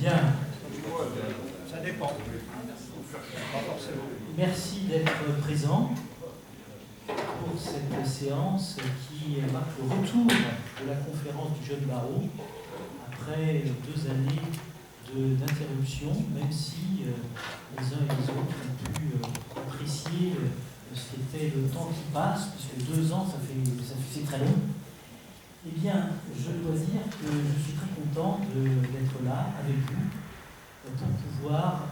Bien. Ça dépend. Merci d'être présent pour cette séance qui marque le retour de la conférence du jeune barreau après 2 années d'interruption, même si les uns et les autres ont pu apprécier ce qu'était le temps qui passe, puisque 2 ans, c'est très long. Eh bien, je dois dire que je suis très content d'être là avec vous pour pouvoir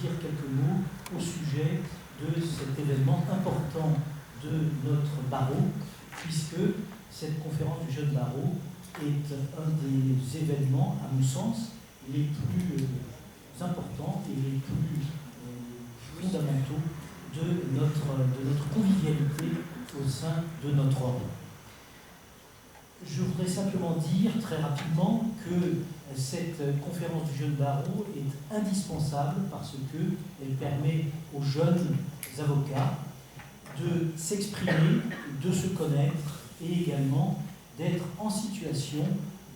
dire quelques mots au sujet de cet événement important de notre barreau, puisque cette conférence du jeune barreau est un des événements, à mon sens, les plus importants et les plus fondamentaux de notre convivialité au sein de notre ordre. Je voudrais simplement dire très rapidement que cette conférence du jeune barreau est indispensable parce qu'elle permet aux jeunes avocats de s'exprimer, de se connaître et également d'être en situation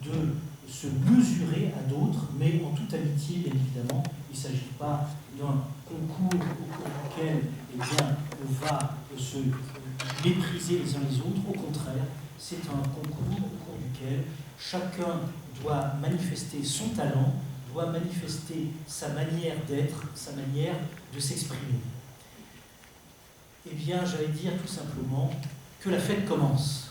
de se mesurer à d'autres, mais en toute amitié, bien évidemment. Il ne s'agit pas d'un concours au cours duquel on va se mépriser les uns les autres. Au contraire, c'est un concours au cours duquel chacun doit manifester son talent, doit manifester sa manière d'être, sa manière de s'exprimer. Eh bien, j'allais dire tout simplement que la fête commence.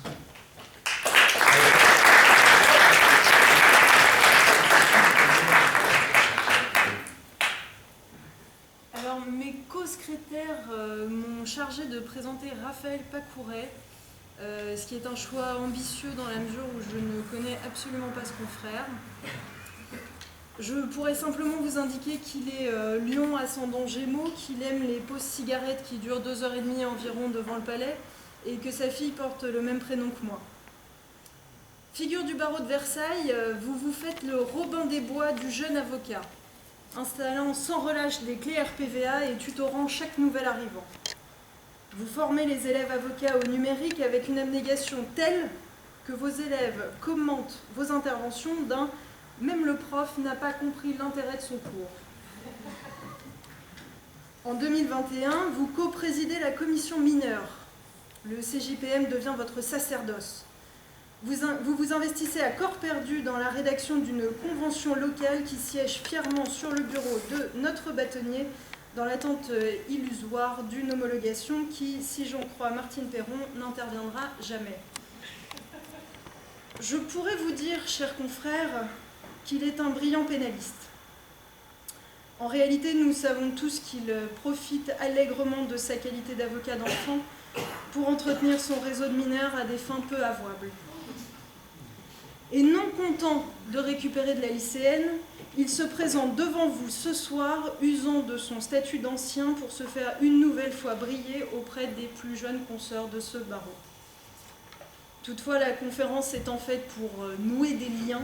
Alors, mes co-secrétaires m'ont chargé de présenter Raphaël Pacouret, ce qui est un choix ambitieux dans la mesure où je ne connais absolument pas ce confrère. Je pourrais simplement vous indiquer qu'il est lion ascendant Gémeaux, qu'il aime les pauses cigarettes qui durent 2h30 environ devant le palais et que sa fille porte le même prénom que moi. Figure du barreau de Versailles, vous vous faites le Robin des Bois du jeune avocat, installant sans relâche des clés RPVA et tutorant chaque nouvel arrivant. Vous formez les élèves avocats au numérique avec une abnégation telle que vos élèves commentent vos interventions d'un « même le prof n'a pas compris l'intérêt de son cours ». En 2021, vous co-présidez la commission mineure. Le CJPM devient votre sacerdoce. Vous vous investissez à corps perdu dans la rédaction d'une convention locale qui siège fièrement sur le bureau de notre bâtonnier dans l'attente illusoire d'une homologation qui, si j'en crois Martine Perron, n'interviendra jamais. Je pourrais vous dire, chers confrères, qu'il est un brillant pénaliste. En réalité, nous savons tous qu'il profite allègrement de sa qualité d'avocat d'enfant pour entretenir son réseau de mineurs à des fins peu avouables. Et non content de récupérer de la lycéenne, il se présente devant vous ce soir, usant de son statut d'ancien pour se faire une nouvelle fois briller auprès des plus jeunes consoeurs de ce barreau. Toutefois, la conférence étant faite pour nouer des liens,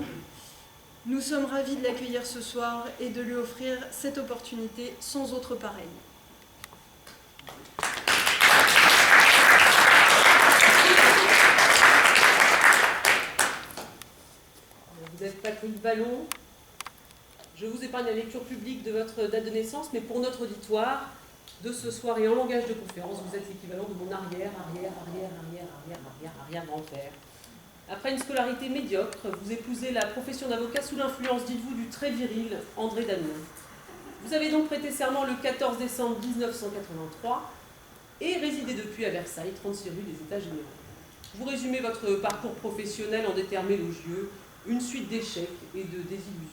nous sommes ravis de l'accueillir ce soir et de lui offrir cette opportunité sans autre pareille. Vous êtes Patrick Vallon. Je vous épargne la lecture publique de votre date de naissance, mais pour notre auditoire de ce soir et en langage de conférence, vous êtes l'équivalent de mon arrière grand-père. Après une scolarité médiocre, vous épousez la profession d'avocat sous l'influence, dites-vous, du très viril André Damiens. Vous avez donc prêté serment le 14 décembre 1983 et résidez depuis à Versailles, 36 rue des États généraux. Vous résumez votre parcours professionnel en des termes élogieux, une suite d'échecs et de désillusions.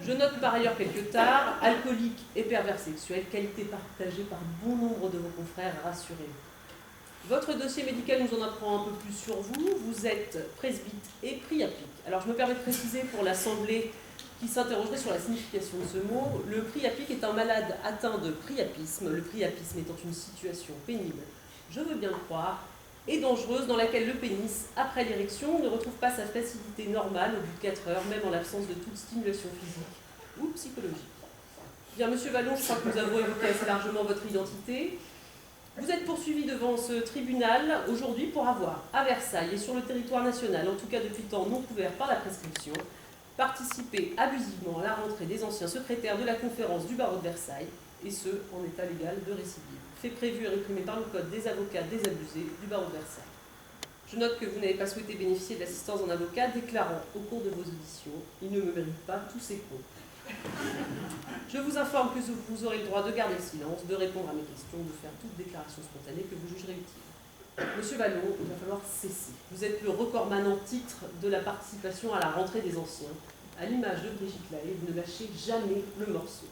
Je note par ailleurs quelques tares, alcoolique et pervers sexuel, qualité partagée par bon nombre de vos confrères, rassurez-vous. Votre dossier médical nous en apprend un peu plus sur vous. Vous êtes presbyte et priapique. Alors je me permets de préciser pour l'Assemblée qui s'interrogerait sur la signification de ce mot. Le priapique est un malade atteint de priapisme, le priapisme étant une situation pénible, je veux bien le croire, et dangereuse dans laquelle le pénis, après l'érection, ne retrouve pas sa facilité normale au bout de 4 heures, même en l'absence de toute stimulation physique ou psychologique. Bien, Monsieur Vallon, je crois que nous avons évoqué assez largement votre identité. Vous êtes poursuivi devant ce tribunal aujourd'hui pour avoir, à Versailles et sur le territoire national, en tout cas depuis temps non couvert par la prescription, participer abusivement à la rentrée des anciens secrétaires de la conférence du barreau de Versailles, et ce, en état légal de récidive. Fait prévu et réprimé par le code des avocats désabusés du barreau de Versailles. Je note que vous n'avez pas souhaité bénéficier de l'assistance d'un avocat, déclarant au cours de vos auditions « Il ne me mérite pas tous ces cons ». Je vous informe que vous aurez le droit de garder le silence, de répondre à mes questions, de faire toute déclaration spontanée que vous jugerez utile. Monsieur Vallon, il va falloir cesser. Vous êtes le recordman en titre de la participation à la rentrée des anciens. À l'image de Brigitte Lahaye, vous ne lâchez jamais le morceau.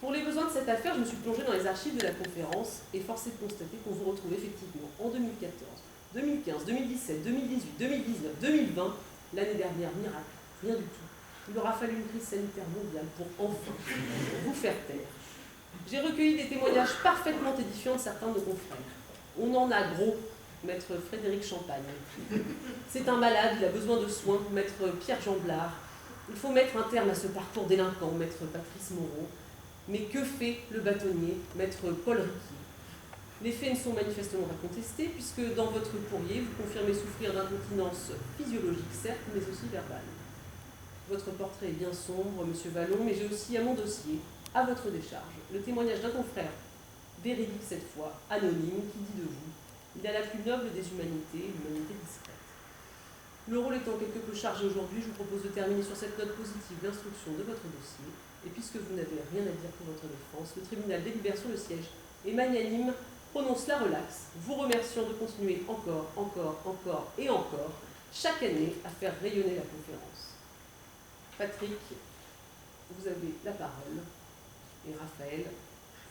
Pour les besoins de cette affaire, je me suis plongée dans les archives de la conférence et force est de constater qu'on vous retrouve effectivement en 2014, 2015, 2017, 2018, 2019, 2020, l'année dernière, miracle, rien du tout. Il aura fallu une crise sanitaire mondiale pour enfin vous faire taire. J'ai recueilli des témoignages parfaitement édifiants de certains de nos confrères. On en a gros, maître Frédéric Champagne. C'est un malade, il a besoin de soins, maître Pierre Jamblard. Il faut mettre un terme à ce parcours délinquant, maître Patrice Moreau. Mais que fait le bâtonnier, maître Paul Riquier? Les faits ne sont manifestement pas contestés, puisque dans votre courrier, vous confirmez souffrir d'incontinence physiologique, certes, mais aussi verbale. Votre portrait est bien sombre, monsieur Vallon, mais j'ai aussi à mon dossier, à votre décharge, le témoignage d'un confrère, véridique cette fois, anonyme, qui dit de vous: il a la plus noble des humanités, l'humanité discrète. Le rôle étant quelque peu chargé aujourd'hui, je vous propose de terminer sur cette note positive d'instruction de votre dossier, et puisque vous n'avez rien à dire pour votre défense, le tribunal délibère sur le siège et magnanime prononce la relaxe, vous remerciant de continuer encore et encore, chaque année, à faire rayonner la conférence. Patrick, vous avez la parole, et Raphaël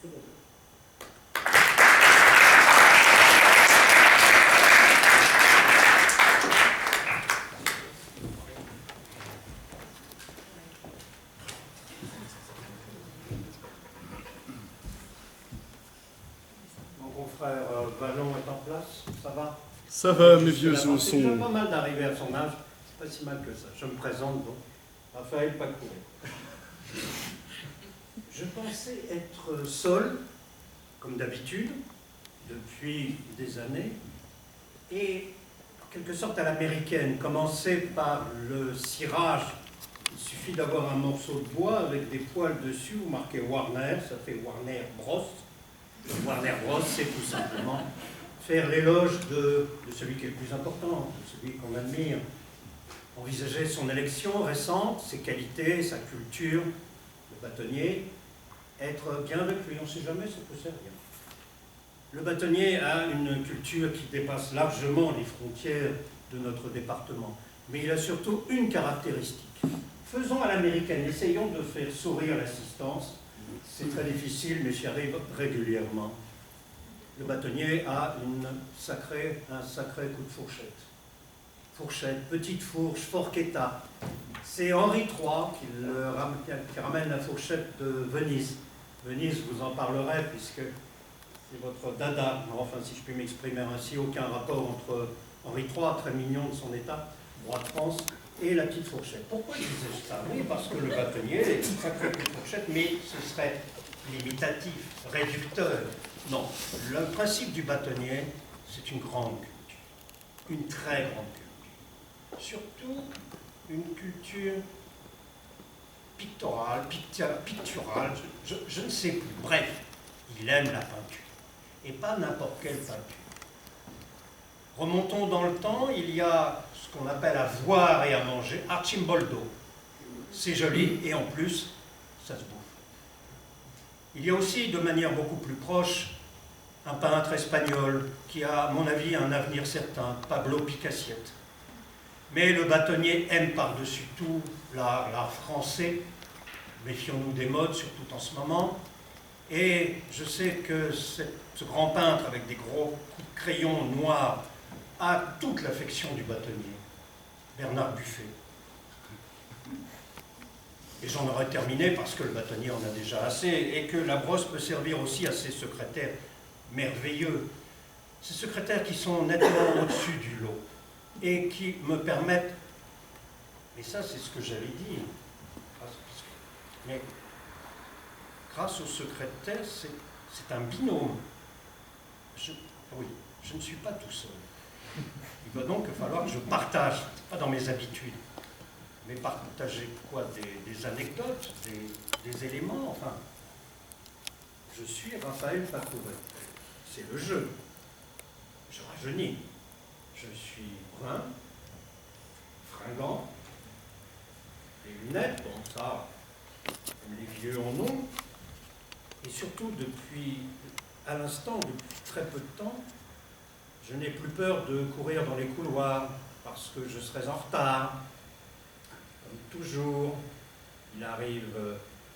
également. Mon confrère Vallon est en place, ça va? Ça va, mes vieux os C'est déjà sont... pas mal d'arriver à son âge, c'est pas si mal que ça. Je me présente donc, Raphaël Pacouret. Je pensais être seul, comme d'habitude, depuis des années, et en quelque sorte à l'américaine, commencer par le cirage. Il suffit d'avoir un morceau de bois avec des poils dessus, ou marqué Warner, ça fait Warner Bros. Warner Bros, c'est tout simplement faire l'éloge de celui qui est le plus important, de celui qu'on admire. Envisager son élection récente, ses qualités, sa culture, le bâtonnier, être bien avec lui, on ne sait jamais, ça peut servir. Le bâtonnier a une culture qui dépasse largement les frontières de notre département, mais il a surtout une caractéristique. Faisons à l'américaine, essayons de faire sourire l'assistance. C'est très difficile, mais j'y arrive régulièrement. Le bâtonnier a un sacré coup de fourchette. Fourchette, petite fourche, forchetta. C'est Henri III qui ramène la fourchette de Venise. Venise, vous en parlerez, puisque c'est votre dada. Enfin, si je puis m'exprimer ainsi, aucun rapport entre Henri III, très mignon de son état, roi de France, et la petite fourchette. Pourquoi disais-je ça? Oui, parce que le bâtonnier est une sacrée petite fourchette, mais ce serait limitatif, réducteur. Non, le principe du bâtonnier, c'est une grande culture, une très grande culture. Surtout une culture picturale, je ne sais plus. Bref, il aime la peinture, et pas n'importe quelle peinture. Remontons dans le temps, il y a ce qu'on appelle à voir et à manger, Arcimboldo. C'est joli, et en plus, ça se bouffe. Il y a aussi, de manière beaucoup plus proche, un peintre espagnol qui a, à mon avis, un avenir certain, Pablo Picassiette. Mais le bâtonnier aime par-dessus tout l'art français. Méfions-nous des modes, surtout en ce moment. Et je sais que ce grand peintre avec des gros coups de crayon noirs a toute l'affection du bâtonnier, Bernard Buffet. Et j'en aurais terminé parce que le bâtonnier en a déjà assez et que la brosse peut servir aussi à ses secrétaires merveilleux. Ces secrétaires qui sont nettement au-dessus du lot et qui me permettent, et ça c'est ce que j'avais dit, mais grâce aux secrétaires, c'est un binôme. Oui, je ne suis pas tout seul. Il va donc falloir que je partage, pas dans mes habitudes. Mais partager quoi? Des anecdotes, des éléments, enfin. Je suis Raphaël Pacouret. C'est le jeu. Je rajeunis. Je suis brun, fringant, les lunettes, bon ça, les vieux en ont. Et surtout, à l'instant, depuis très peu de temps, je n'ai plus peur de courir dans les couloirs parce que je serais en retard. Comme toujours, il arrive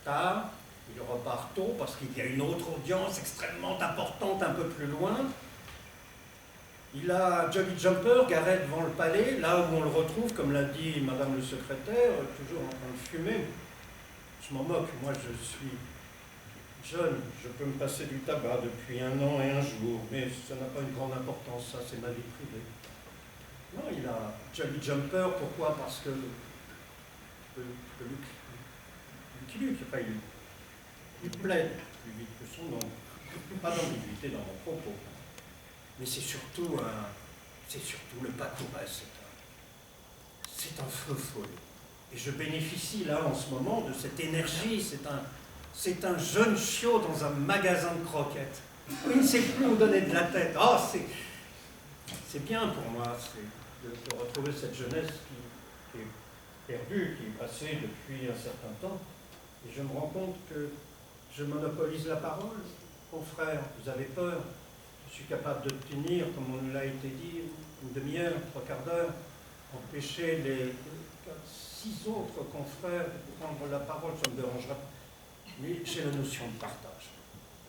tard, il repart tôt parce qu'il y a une autre audience extrêmement importante un peu plus loin. Il a Jolly Jumper garé devant le palais, là où on le retrouve, comme l'a dit Madame le secrétaire, toujours en train de fumer. Je m'en moque, moi je suis jeune, je peux me passer du tabac depuis 1 an et 1 jour, mais ça n'a pas une grande importance, ça c'est ma vie privée. Non, il a Jolly Jumper, pourquoi? Parce que Lucky Luke, enfin, il plaide plus vite que son nom. Pas d'ambiguïté dans mon propos. Mais c'est surtout le Pacouret, c'est un feu follet. Et je bénéficie là en ce moment de cette énergie, c'est un jeune chiot dans un magasin de croquettes. Il ne sait plus où donner de la tête. Oh, c'est bien pour moi de retrouver cette jeunesse qui est perdue, qui est passée depuis un certain temps. Et je me rends compte que je monopolise la parole. Confrère, vous avez peur? Je suis capable de tenir, comme on l'a été dit, une demi-heure, 3/4 d'heure, empêcher les 6 autres confrères de prendre la parole, ça me dérangera. Mais j'ai la notion de partage.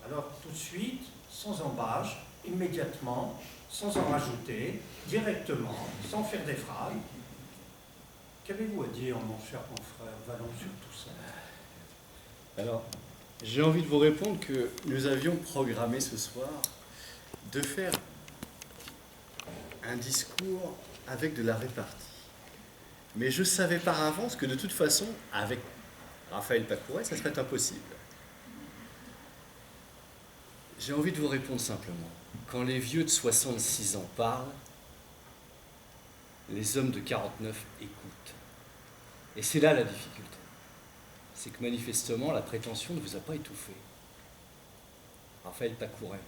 Alors tout de suite, sans embâche, immédiatement, sans en rajouter, directement, sans faire des phrases. Qu'avez-vous à dire, mon cher confrère Vallon, sur tout ça? Alors, j'ai envie de vous répondre que nous avions programmé ce soir de faire un discours avec de la répartie. Mais je savais par avance que de toute façon, avec Raphaël Pacouret, ça serait impossible. J'ai envie de vous répondre simplement. Quand les vieux de 66 ans parlent, les hommes de 49 écoutent. Et c'est là la difficulté. C'est que manifestement, la prétention ne vous a pas étouffé. Raphaël Pacouret,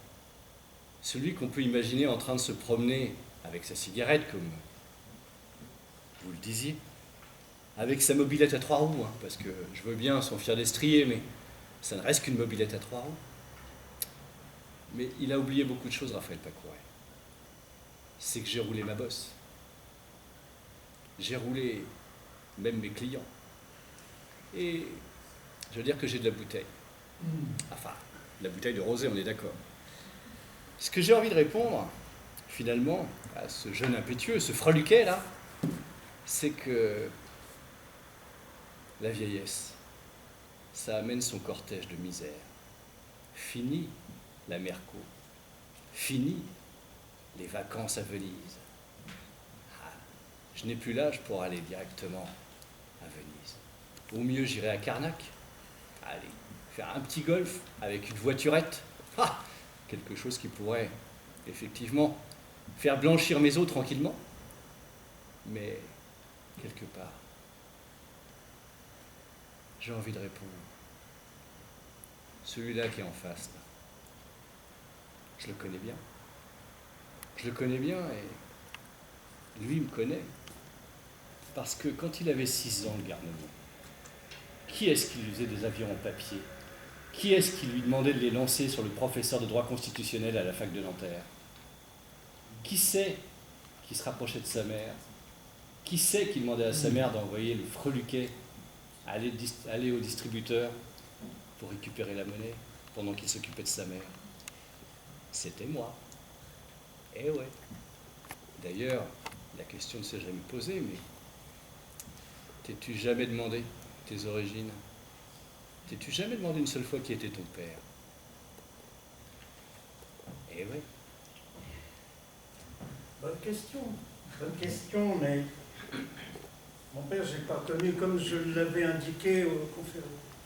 celui qu'on peut imaginer en train de se promener avec sa cigarette, comme vous le disiez, avec sa mobilette à 3 roues, hein, parce que je veux bien son fier destrier, mais ça ne reste qu'une mobilette à 3 roues. Mais il a oublié beaucoup de choses, Raphaël Pacouret. C'est que j'ai roulé ma bosse. J'ai roulé même mes clients. Et je veux dire que j'ai de la bouteille. Enfin, de la bouteille de rosé, on est d'accord. Ce que j'ai envie de répondre, finalement, à ce jeune impétueux, ce freluquet là, c'est que la vieillesse, ça amène son cortège de misère. Fini la Merco, fini les vacances à Venise. Ah, je n'ai plus l'âge pour aller directement à Venise. Au mieux, j'irai à Carnac. Allez, faire un petit golf avec une voiturette. Ah, quelque chose qui pourrait, effectivement, faire blanchir mes os tranquillement. Mais, quelque part, j'ai envie de répondre. Celui-là qui est en face, là, je le connais bien. Je le connais bien et lui me connaît. Parce que quand il avait 6 ans, le garnement, qui est-ce qui lui faisait des avions en papier? Qui est-ce qui lui demandait de les lancer sur le professeur de droit constitutionnel à la fac de Nanterre? Qui c'est qui se rapprochait de sa mère? Qui c'est qui demandait à sa mère d'envoyer le freluquet aller au distributeur pour récupérer la monnaie pendant qu'il s'occupait de sa mère? C'était moi. Eh ouais. D'ailleurs, la question ne s'est jamais posée, mais t'es-tu jamais demandé tes origines? T'es-tu jamais demandé une seule fois qui était ton père? Eh ouais. Bonne question, mais mon père, je n'ai pas connu, comme je l'avais indiqué au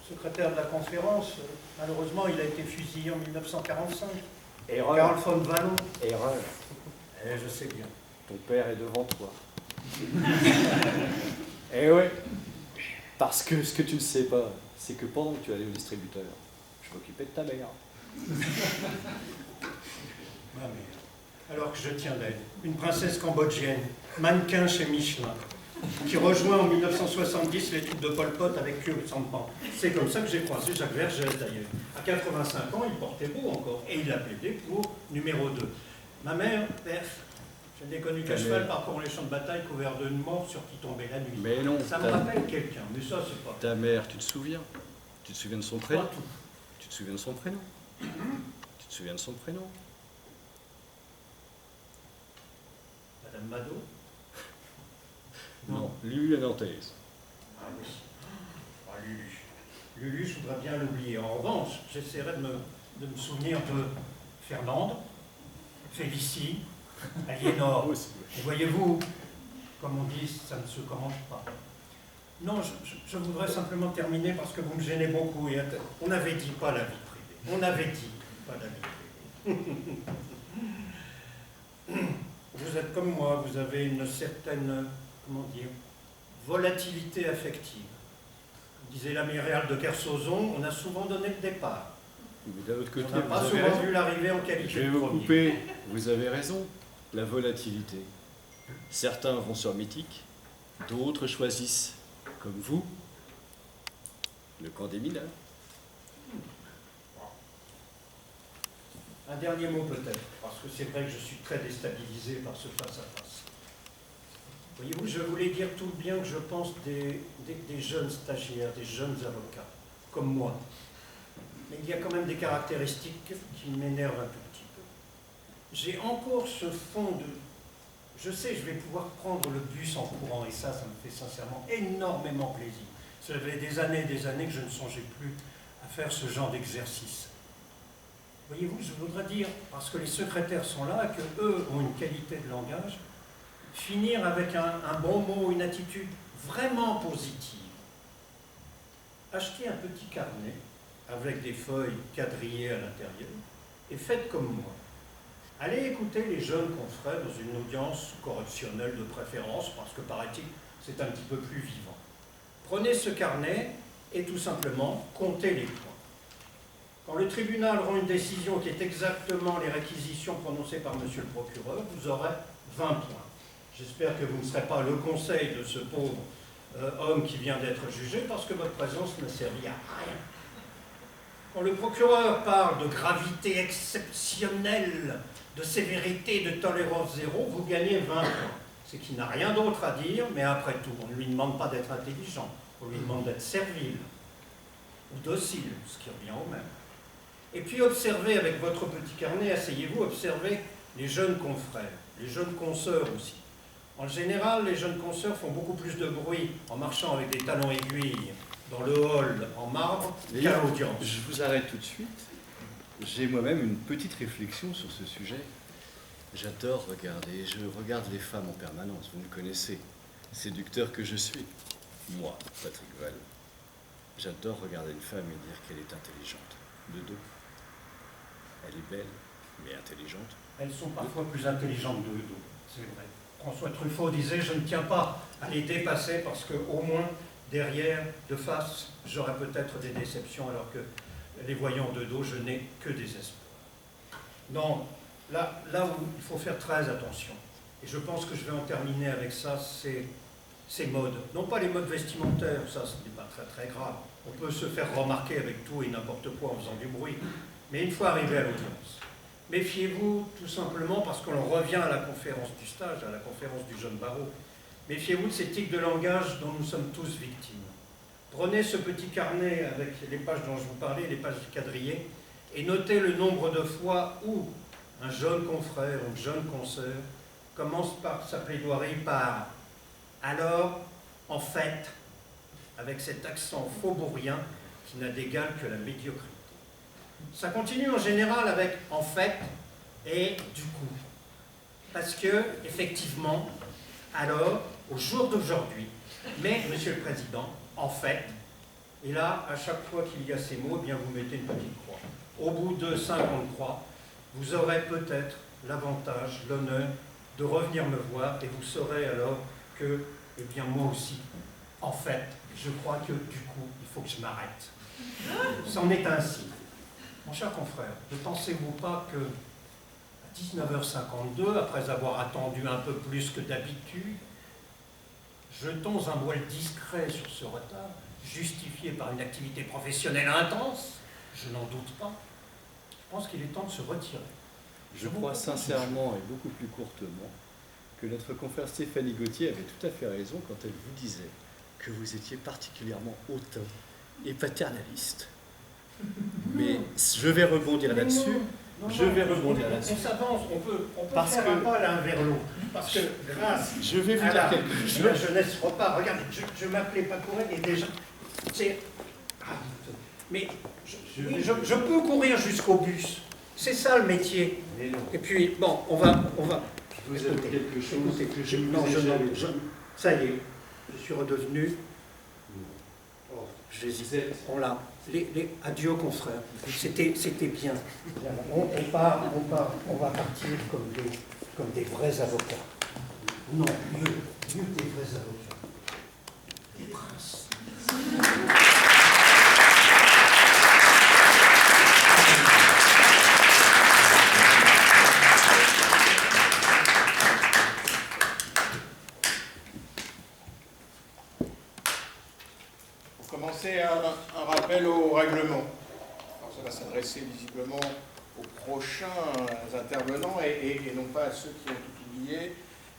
secrétaire de la conférence, malheureusement, il a été fusillé en 1945. Erreur. Carl von Wallon. Erreur. Je sais bien. Ton père est devant toi. Eh ouais. Parce que ce que tu ne sais pas, c'est que pendant que tu allais au distributeur, je m'occupais de ta mère. Ma mère. Alors que je tiens d'elle, une princesse cambodgienne, mannequin chez Michelin, qui rejoint en 1970 les troupes de Pol Pot avec Khieu Samphan. C'est comme ça que j'ai croisé Jacques Vergès d'ailleurs. À 85 ans, il portait beau encore, et il a plaidé pour numéro 2. Ma mère, bref, je n'ai connu qu'à cheval parcourant les champs de bataille couverts de morts sur qui tombait la nuit. Mais non. Ça me rappelle quelqu'un, mais ça c'est pas... Ta mère, tu te souviens? Tu te souviens de son prénom? Pas tout. Tu te souviens de son prénom? Tu te souviens de son prénom? Madame Mado? Non, Lulu la Nantaise. Ah oui. Ah, Lulu. Lulu, je voudrais bien l'oublier. En revanche, j'essaierai de me souvenir de Fernande, Félicie, Aliénor. Et voyez-vous, comme on dit, ça ne se commande pas. Non, je voudrais simplement terminer parce que vous me gênez beaucoup. Et on avait dit pas la vie privée. On avait dit pas la vie privée. Vous êtes comme moi, vous avez une certaine, comment dire, volatilité affective. Disait l'amiral de Kersozon, on a souvent donné le départ. Mais d'un autre côté, On n'a pas vous avez souvent raison. vu l'arrivée en qualité Je vais de vous premier. couper. Vous avez raison. La volatilité. Certains vont sur Mythique, d'autres choisissent, comme vous, le camp des mineurs. Un dernier mot peut-être, parce que c'est vrai que je suis très déstabilisé par ce face-à-face. Voyez-vous, je voulais dire tout le bien que je pense des jeunes stagiaires, des jeunes avocats, comme moi. Mais il y a quand même des caractéristiques qui m'énervent un tout petit peu. J'ai encore ce fond de... Je sais, je vais pouvoir prendre le bus en courant, et ça me fait sincèrement énormément plaisir. Ça fait des années et des années que je ne songeais plus à faire ce genre d'exercice. Voyez-vous, je voudrais dire, parce que les secrétaires sont là, que eux ont une qualité de langage, finir avec un bon mot, une attitude vraiment positive. Achetez un petit carnet avec des feuilles quadrillées à l'intérieur et faites comme moi. Allez écouter les jeunes confrères dans une audience correctionnelle de préférence, parce que paraît-il, c'est un petit peu plus vivant. Prenez ce carnet et tout simplement comptez les points. Quand le tribunal rend une décision qui est exactement les réquisitions prononcées par monsieur le procureur, vous aurez 20 points. J'espère que vous ne serez pas le conseil de ce pauvre homme qui vient d'être jugé, parce que votre présence ne servit à rien. Quand le procureur parle de gravité exceptionnelle, de sévérité, de tolérance zéro, vous gagnez 20 points. C'est qu'il n'a rien d'autre à dire, mais après tout, on ne lui demande pas d'être intelligent, on lui demande d'être servile ou docile, ce qui revient au même. Et puis observez avec votre petit carnet, asseyez-vous, observez les jeunes confrères, les jeunes consoeurs aussi. En général, les jeunes consoeurs font beaucoup plus de bruit en marchant avec des talons aiguilles dans le hall en marbre qu'à l'audience. Je vous arrête tout de suite. J'ai moi-même une petite réflexion sur ce sujet. J'adore regarder, je regarde les femmes en permanence, vous me connaissez, séducteur que je suis. Moi, Patrick Val, j'adore regarder une femme et dire qu'elle est intelligente, de dos. Elle est belle, mais intelligente. Elles sont parfois plus intelligentes de dos, c'est vrai. François Truffaut disait « Je ne tiens pas à les dépasser parce qu'au moins, derrière, de face, j'aurai peut-être des déceptions alors que les voyant de dos, je n'ai que des espoirs. » Non, là où il faut faire très attention, et je pense que je vais en terminer avec ça, c'est ces modes. Non pas les modes vestimentaires, ça ce n'est pas très très grave. On peut se faire remarquer avec tout et n'importe quoi en faisant du bruit. Mais une fois arrivé à l'audience, méfiez-vous tout simplement, parce qu'on revient à la conférence du stage, à la conférence du jeune barreau, méfiez-vous de ces tics de langage dont nous sommes tous victimes. Prenez ce petit carnet avec les pages dont je vous parlais, les pages quadrillées, et notez le nombre de fois où un jeune confrère ou une jeune consoeur commence par sa plaidoirie par « alors, en fait », avec cet accent faubourien qui n'a d'égal que la médiocrité. Ça continue en général avec « en fait » et « du coup ». Parce que, effectivement, alors, au jour d'aujourd'hui, mais, Monsieur le Président, en fait, et là, à chaque fois qu'il y a ces mots, eh bien, vous mettez une petite croix. Au bout de 50 croix, vous aurez peut-être l'avantage, l'honneur de revenir me voir, et vous saurez alors que, eh bien, moi aussi, En fait, je crois que du coup, il faut que je m'arrête. C'en est ainsi. Mon cher confrère, ne pensez-vous pas que à 19h52, après avoir attendu un peu plus que d'habitude, jetons un voile discret sur ce retard, justifié par une activité professionnelle intense, je n'en doute pas. Je pense qu'il est temps de se retirer. Je crois sincèrement et beaucoup plus courtement que notre confrère Stéphanie Gauthier avait tout à fait raison quand elle vous disait que vous étiez particulièrement hautain et paternaliste. Mais je vais rebondir là-dessus. On s'avance, on peut faire un pas l'un vers l'autre. Parce que grâce je vais vous à dire quelque chose. la jeunesse repart. Regardez, je m'appelais Pacouret et déjà... Mais je peux courir jusqu'au bus. C'est ça le métier. Et puis, bon, on va... Vous avez quelque chose que je Non, vous ai ça y est, je suis redevenu... Oh, j'hésitais. On l'a. Adieu, confrères. C'était bien. On va partir comme des vrais avocats. Non, mieux des vrais avocats. Des princes. Commencer un rappel au règlement. Alors ça va s'adresser visiblement aux prochains intervenants et non pas à ceux qui ont tout oublié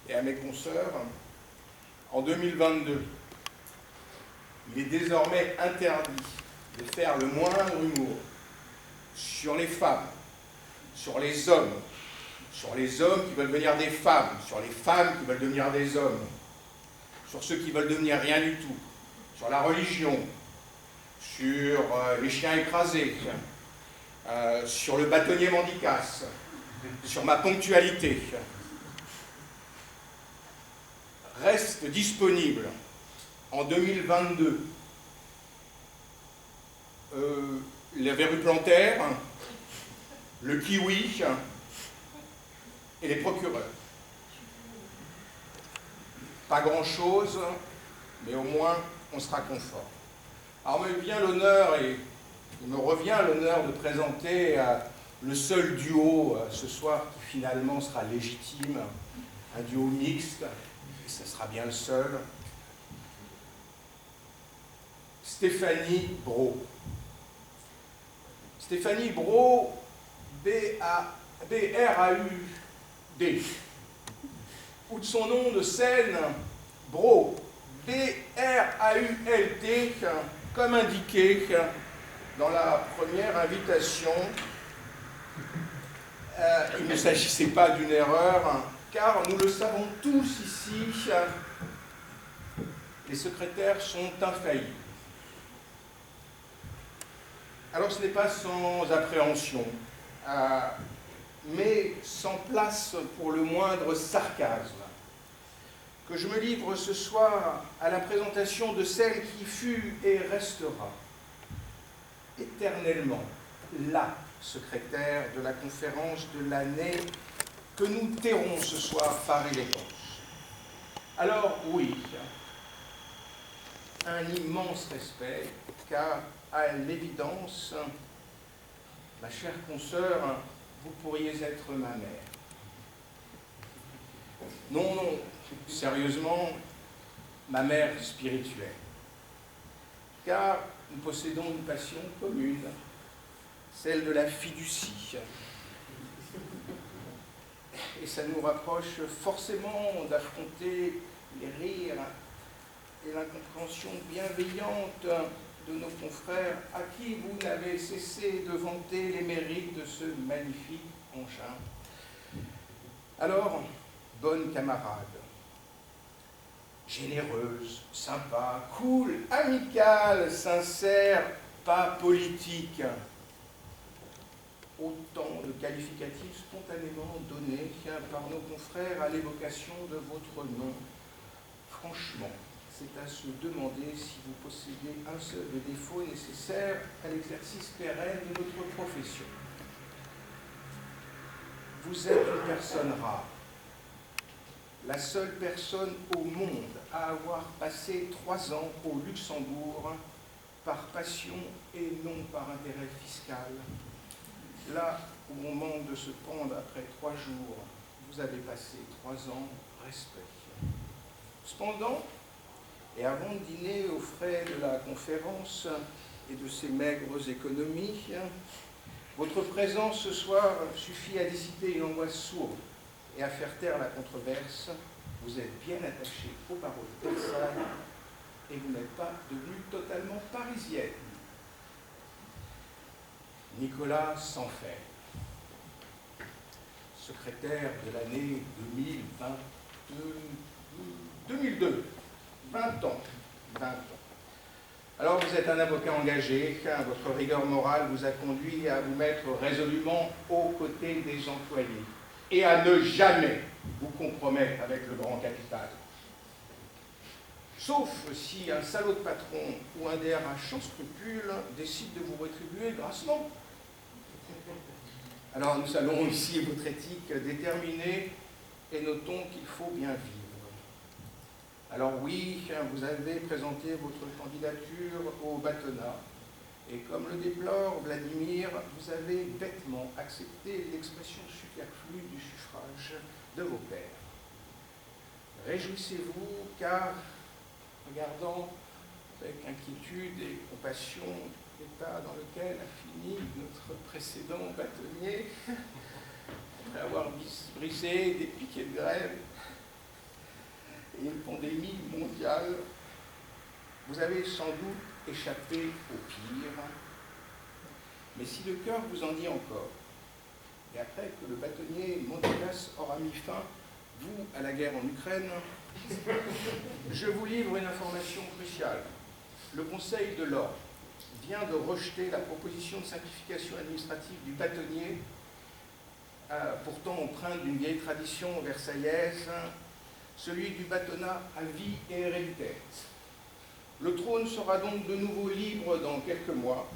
et à mes consoeurs. En 2022, il est désormais interdit de faire le moindre humour sur les femmes, sur les hommes qui veulent devenir des femmes, sur les femmes qui veulent devenir des hommes, sur ceux qui veulent devenir rien du tout, sur la religion, sur les chiens écrasés, sur le bâtonnier mendicasse, sur ma ponctualité. Reste disponible en 2022 la verrue plantaire, le kiwi et les procureurs. Pas grand-chose, mais au moins on sera conforme. Alors il me revient l'honneur de présenter le seul duo ce soir qui finalement sera légitime, un duo mixte, et ce sera bien le seul. Stéphanie Braud. Stéphanie Braud, B-R-A-U-D. Ou de son nom de scène, Braud, B-R-A-U-L-T, comme indiqué dans la première invitation. Il ne s'agissait pas d'une erreur, car nous le savons tous ici, les secrétaires sont infaillibles. Alors ce n'est pas sans appréhension, mais sans place pour le moindre sarcasme, que je me livre ce soir à la présentation de celle qui fut et restera éternellement la secrétaire de la conférence de l'année que nous tairons ce soir par élégance. Alors oui, un immense respect, car à l'évidence, ma chère consoeur, vous pourriez être ma mère. Non, non, sérieusement, ma mère spirituelle. Car nous possédons une passion commune, celle de la fiducie. Et ça nous rapproche forcément d'affronter les rires et l'incompréhension bienveillante de nos confrères à qui vous n'avez cessé de vanter les mérites de ce magnifique engin. Alors, bonne camarade, généreuse, sympa, cool, amicale, sincère, pas politique. Autant de qualificatifs spontanément donnés par nos confrères à l'évocation de votre nom. Franchement, c'est à se demander si vous possédez un seul des défauts nécessaires à l'exercice pérenne de notre profession. Vous êtes une personne rare, la seule personne au monde à avoir passé 3 ans au Luxembourg par passion et non par intérêt fiscal. Là où on manque de se pendre après 3 jours, vous avez passé 3 ans, respect. Cependant, et avant de dîner aux frais de la conférence et de ses maigres économies, votre présence ce soir suffit à dissiper une angoisse sourde et à faire taire la controverse. Vous êtes bien attaché aux barreaux de Versailles et vous n'êtes pas devenue totalement parisienne. Nicolas Sanfer, secrétaire de l'année 2002, 20 ans. Alors vous êtes un avocat engagé, votre rigueur morale vous a conduit à vous mettre résolument aux côtés des employés et à ne jamais vous compromettre avec le grand capital. Sauf si un salaud de patron ou un DRH sans scrupules décide de vous rétribuer grassement. Alors nous saluons ici votre éthique déterminée et notons qu'il faut bien vivre. Alors oui, vous avez présenté votre candidature au bâtonnat et comme le déplore Vladimir, vous avez bêtement accepté l'expression superflue du suffrage de vos pairs. Réjouissez-vous car, regardant avec inquiétude et compassion l'état dans lequel a fini notre précédent bâtonnier, après avoir brisé des piquets de grève et une pandémie mondiale, vous avez sans doute échappé au pire. Mais si le cœur vous en dit encore, et après que le bâtonnier Montgelas aura mis fin, vous, à la guerre en Ukraine, je vous livre une information cruciale. Le Conseil de l'Ordre vient de rejeter la proposition de simplification administrative du bâtonnier, pourtant empreinte d'une vieille tradition versaillaise, celui du bâtonnat à vie et héréditaire. Le trône sera donc de nouveau libre dans quelques mois.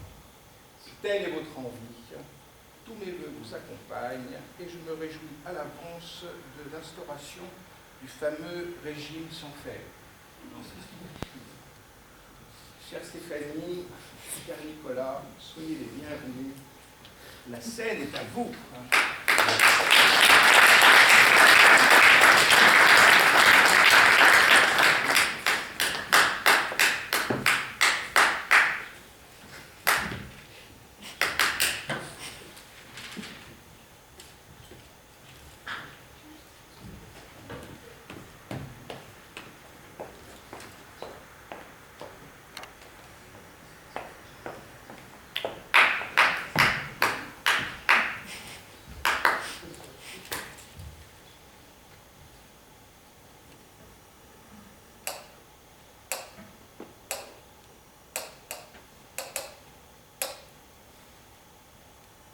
Si telle est votre envie, tous mes vœux vous accompagnent et je me réjouis à l'avance de l'instauration du fameux régime sans fer. Chère Stéphanie, cher Nicolas, soyez les bienvenus. La scène est à vous.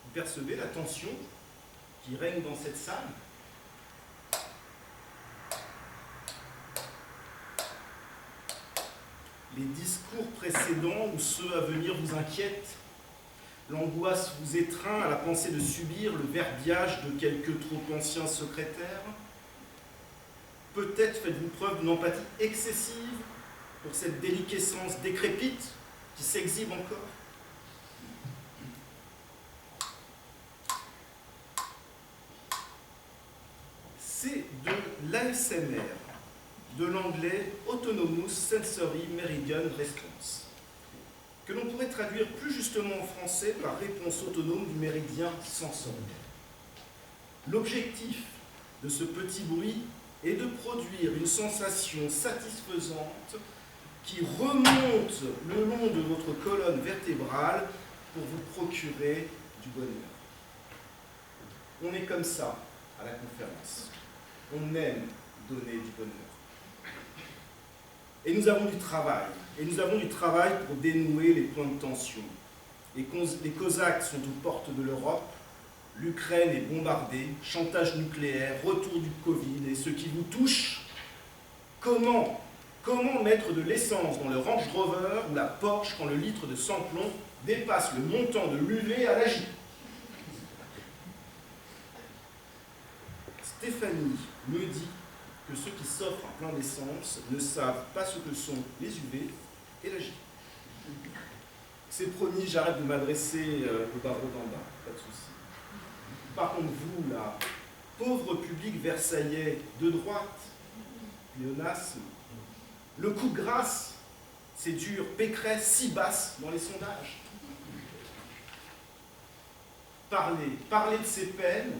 Vous percevez la tension qui règne dans cette salle? Les discours précédents ou ceux à venir vous inquiètent? L'angoisse vous étreint à la pensée de subir le verbiage de quelques trop anciens secrétaires? Peut-être faites-vous preuve d'une empathie excessive pour cette déliquescence décrépite qui s'exhibe encore? C'est de l'ASMR, de l'anglais Autonomous Sensory Meridian Response, que l'on pourrait traduire plus justement en français par réponse autonome du méridien sensoriel. L'objectif de ce petit bruit est de produire une sensation satisfaisante qui remonte le long de votre colonne vertébrale pour vous procurer du bonheur. On est comme ça à la conférence. On aime donner du bonheur. Et nous avons du travail. Et nous avons du travail pour dénouer les points de tension. Les Cosaques sont aux portes de l'Europe. L'Ukraine est bombardée. Chantage nucléaire, retour du Covid. Et ce qui vous touche, comment mettre de l'essence dans le Range Rover ou la Porsche quand le litre de sans-plomb dépasse le montant de l'UV à l'AJ? Stéphanie me dit que ceux qui s'offrent un plein d'essence ne savent pas ce que sont les UV et la J. C'est promis, j'arrête de m'adresser au barreau d'en bas, pas de souci. Par contre, vous, là, pauvre public versaillais de droite, pléonasme, le coup de grâce, c'est dur, Pécresse si basse dans les sondages. Parlez de ses peines,